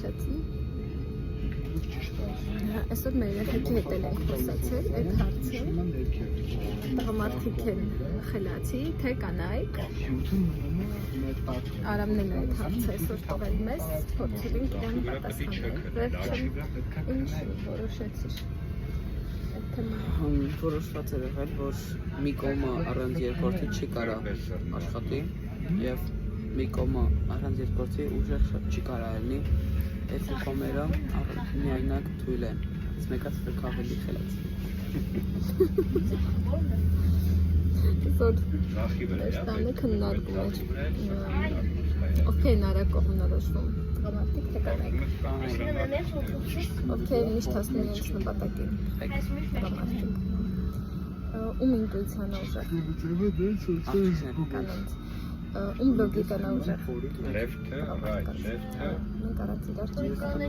առաջացնի։ Այսօր մեր երեխեքի հետ ենք խոսացել այդ հարցը։ Տղամարդիկ են խելացի, թե կանայք։ Արամն էլ այդ հարցը այսօր տվել մեզ, փորձել ենք իրան պատասխանել։ Վերջում ինչ որոշեցիր։ Որոշված էր եղել, որ մի կողմը առանց երկրորդի չի կարա աշխատի եւ մի կողմը առանց երկրորդի ուժեղ չի կարա լինի։ Այս կողմերը միայնակ թույլ են, իսկ մեկը պետք է ավելի խելացի։ Այսօր տանը քննարկում էր ովքեր են արա կողմնորոշվում, տղամարդիկ թե կանայք։ Ովքեր միշտ հասնում են նպատակին, տղամարդիկ։ Ում ինտուիցիան ուժեղ։ Կանանց։ Ում լոգիկան ուժեղ։ Left, right, left. Մենք առանց իրար չենք կարող։